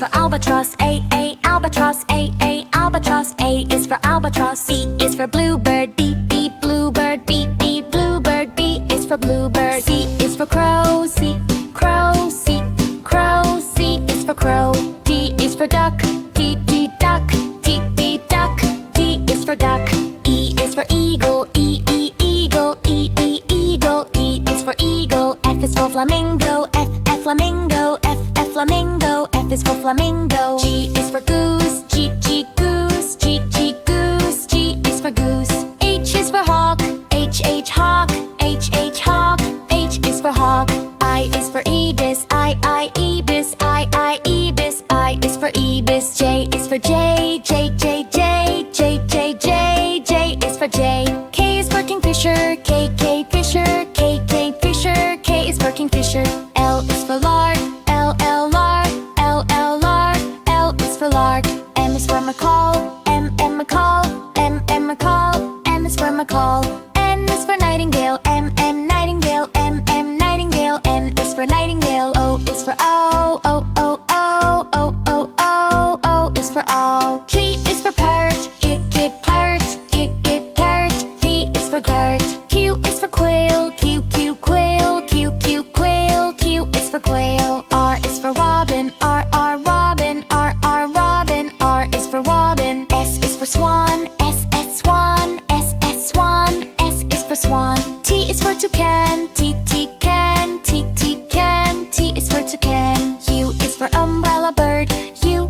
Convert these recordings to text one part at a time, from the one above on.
for albatross. A, albatross. A, albatross. A is for albatross. B is for bluebird. B, bluebird. B, bluebird. B is for bluebird. C is for crow. C, crow. C, crow. C is for crow. D is for duck. D, duck. D, duck. D is for duck. E is for eagle. E, eagle. E, eagle. E is for eagle. F is for flamingo. F, flamingo. F, flamingo. F is for flamingo. G is for goose. G, goose. G, goose. G is for goose. H is for hawk. H, hawk. H, hawk. H is for hawk. I is for ibis. I, ibis. I, ibis. I is for ibis. J is for J. J, J, J. J, J, J. J is for J. K is for kingfisher. K, fisher. K, fisher. K is for kingfisher. L is for lark. L, lark. L, lark. L is for lark. M is for macaw. M, macaw. M, macaw. M is for macaw. N is for nightingale. M, nightingale. M, nightingale. N is for nightingale. O is for owl. O, O, O, O, O, O is for owl. P is for parrot. P, parrot. P, parrot. P is for parrot. Q is for quail. Q, quail. Q, quail. Q is for quail. R is for robin. R, robin. R, robin. R is for robin. S is for swan. S, swan. S, swan. S is for swan. T is for toucan. T, can. T, can. T is for toucan. U is for umbrella bird. U,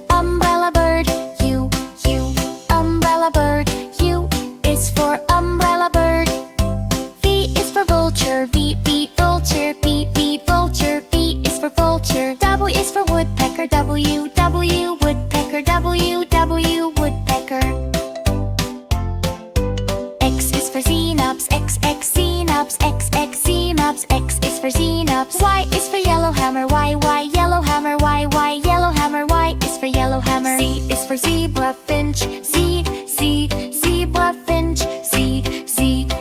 umbrella bird. U, umbrella bird. U is for umbrella bird. V is for vulture. V, vulture. V, vulture. V is for vulture. W is for woodpecker. W, woodpecker. W, woodpecker. X is for xenops. X, xenops. X, xenops. X is for xenops. Y is for yellowhammer. Y, yellowhammer. Y, yellowhammer. Y is for yellowhammer. Z is for zebra finch. Z, zebra finch. Z,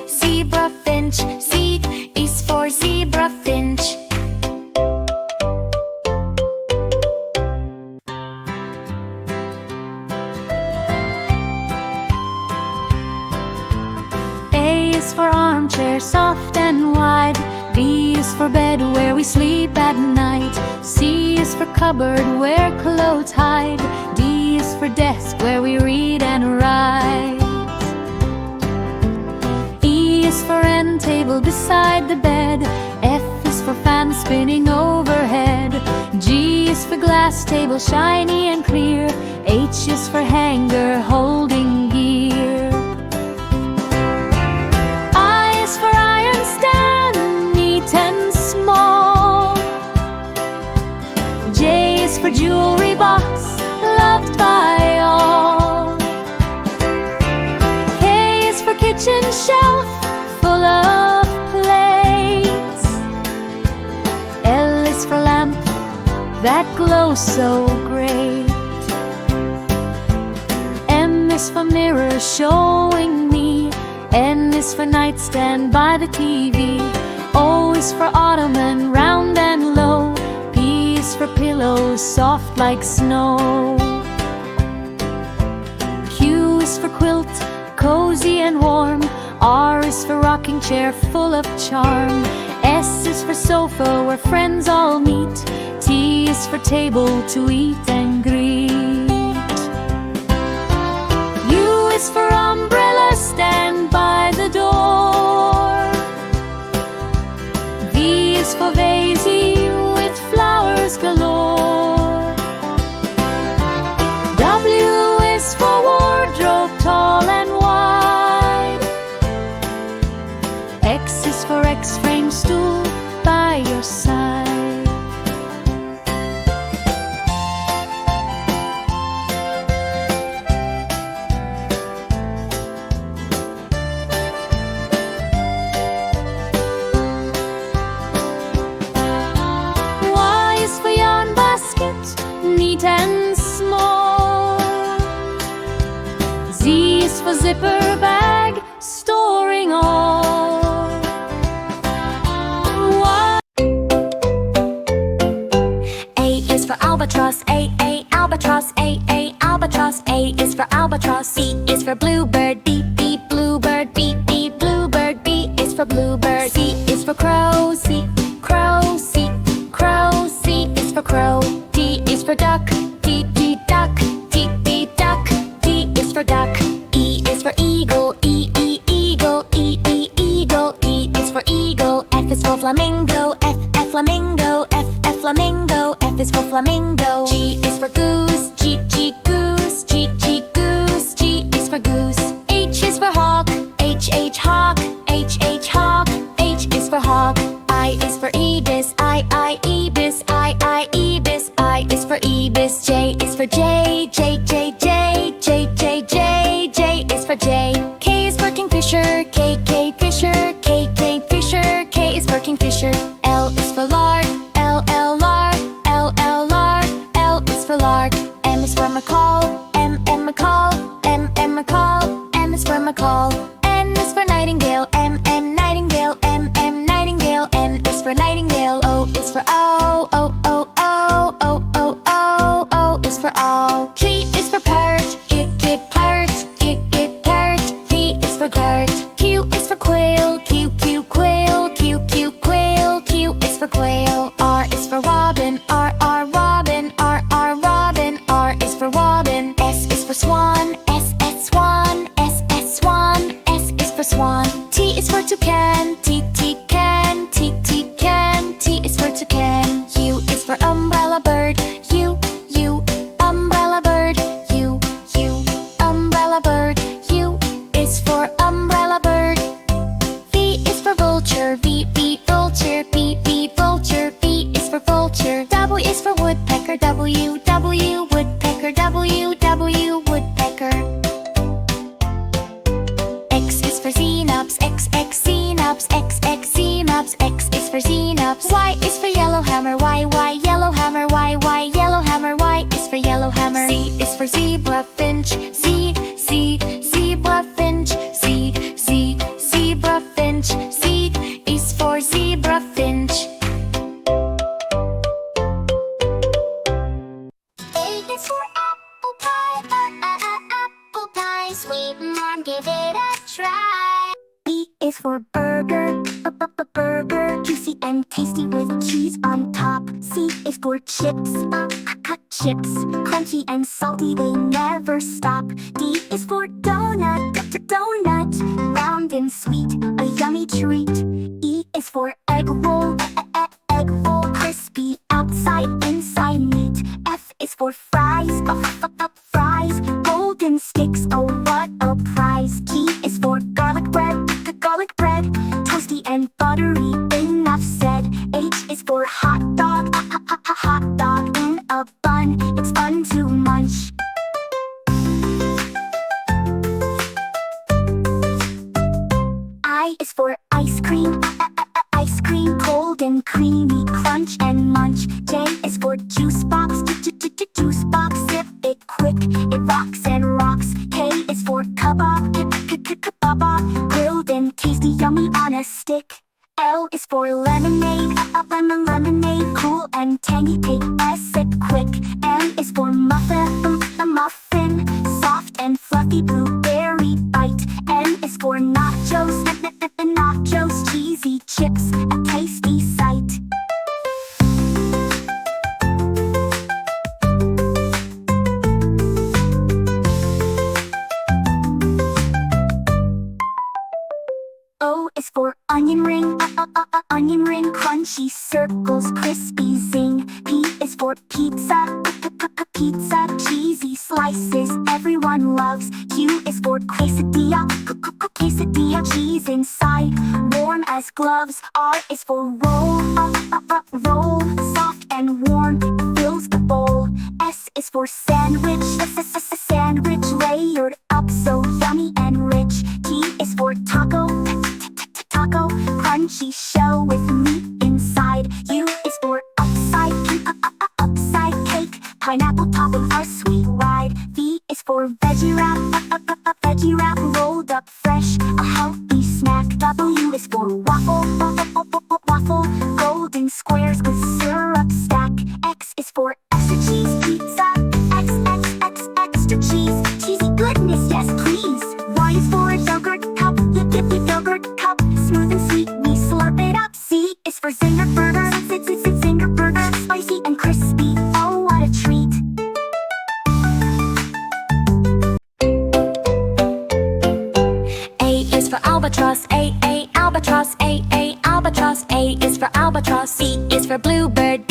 zebra finch. Z is for zebra finch. A is for armchair, soft and wide. B is for bed where we sleep at night. C is for cupboard where clothes hide. D is for desk where we read and write. E is for end table beside the bed. F is for fan spinning overhead. G is for glass table shiny and clear. H is for hanger holding gear. I is for iron stand, neat and small. J is for jewelry box, loved by all. K is for kitchen shelf, full of plates. L is for lamp that glows so great. M is for mirror showing me. N is for nightstand by the TV. O is for ottoman, round and low. P is for pillow, soft like snow. Q is for quilt, cozy and warm. R is for rocking chair, full of charm. S is for sofa, where friends all meet. T is for table to eat and greet. U is for umbrella, stand by the door. V is for vase with flowers galore. W is for wardrobe, tall and wide. X is for X-frame stool by your side. Y is for yarn basket, neat and small. Z is for zipper bag, storing all. A is for albatross. A albatross. A albatross. A is for albatross. B is for bluebird. B bluebird. B bluebird. B is for bluebird. C is for crow. C crow. C crow. C is for crow. D is for duck. D duck. D duck. D is for duck. E is for eagle. Eagle. Eagle. E is for eagle. F is for flamingo. F flamingo. F flamingo. F is for flamingo. G is for goose. G goose. G goose. G is for goose. H is for hawk. H hawk. H hawk. H is for hawk. I is for ibis. I ibis. I ibis. I is for ibis. J is for J. J is for J. K is for kingfisher. K fisher. K fisher. K is for kingfisher. L is for lark. L lark. L is for lark. M is for macaw. M macaw. M macaw. M is for macaw. N is for nightingale. M nightingale. M nightingale. N is for nightingale. O is for O. O is for owl. P is for parrot. Parrot. Parrot. P is for parrot. Q is for quail. Q quail. Q quail. Q is for quail. R is for robin. R robin. R robin. R is for robin. S is for swan. S swan. S swan. S is for swan. T is for toucan. T can. T can. T is for toucan. U is for umbrella bird. U umbrella bird. U umbrella bird. U is for umbrella bird. V is for vulture. V vulture. V vulture. V is for vulture. W is for woodpecker. W woodpecker. W woodpecker. X is for xenops. X xenops. X xenops. X is for xenops. Y is for yellowhammer. Y yellowhammer. Y yellowhammer. Y is for yellowhammer. Z is for zebra finch. Zebra finch. Zebra finch. Z is for zebra finch. A is for apple pie. Apple pie. Sweet mom, give it a try. B is for burger. Burger. Juicy and tasty with cheese on top. C is for chips. Chips. Crunchy and salty, they never stop. D is for donut. Donut. Round and sweet, a yummy treat. E is for egg roll. Egg roll. Crispy outside, inside neat. F is for fries. Fries. Golden sticks, oh what a prize. G is for garlic bread. Garlic bread. Toasty and buttery, enough said. H is for hot dog. Hot dog in a bun. It's fun to munch. I is for ice cream. Ice cream, cold and creamy, crunch and munch. J is for juice box. Juice box, sip it quick, it rocks and rocks. K is for kebab. Kebab, grilled and tasty, yummy on a stick. L is for lemonade. Lemonade, cool and tangy, take a sip quick. M is for muffin. Muffin, soft and fluffy, blueberry bite. N is for nachos. Nachos, cheesy chips, a tasty sight. O is for onion ring. Onion ring, crunchy circles, crispy zing. P is for pizza. Pizza, cheesy slices, everyone loves. Q is for quesadilla. Quesadilla, cheese inside, warm as gloves. R is for roll. Roll, soft and warm, it fills the bowl. S is for sandwich. Sandwich, layered up, so yummy and rich. T is for taco. Taco, crunchy shell with meat inside. U is for upside cake, pineapple topping our sweet ride. V is for veggie wrap. Veggie wrap rolled up fresh, a healthy snack. W is for waffle. Waffle, golden squares with syrup stack. X is for extra cheese. burger, zinger burger, spicy and crispy. Oh, what a treat! A is for albatross, albatross, albatross. A is for albatross. B is for bluebird,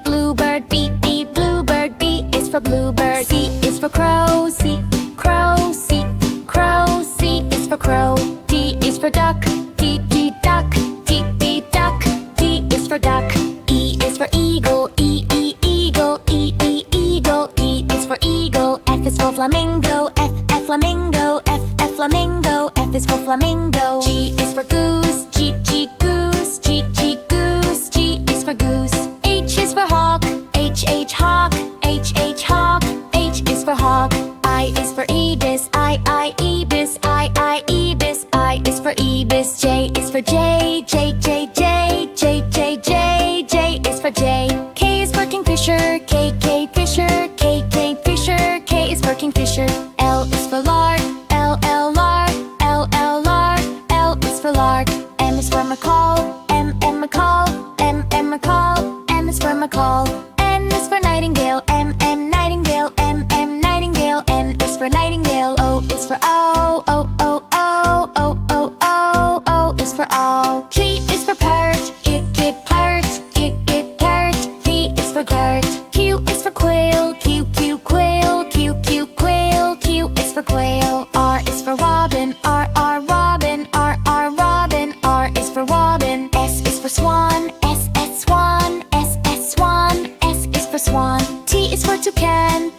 bluebird, bluebird. B is for bluebird. C is for crow, crow. C is for crow. D is for duck, duck. Duck. D is for duck. E is for eagle, eagle. E is for eagle. F is for flamingo, flamingo. Flamingo. F is for flamingo. G is for goose, goose. Goose. G is for goose. H is for hawk, hawk. H is for hawk. I is for ibis, ibis. I is for ibis. J is for J is for J. K is for kingfisher, fisher. K is for kingfisher. L is for lark, lark. L is for lark. M is for macaw, macaw. M is for macaw. N is for nightingale, nightingale. Nightingale. N is for nightingale. O is for O, O is for owl. P is for perch, part. P is for cart. Q is for quail, quail. Q is for quail. R is for robin, robin. R is for robin. S is for swan, swan. S is for swan. T is for toucan,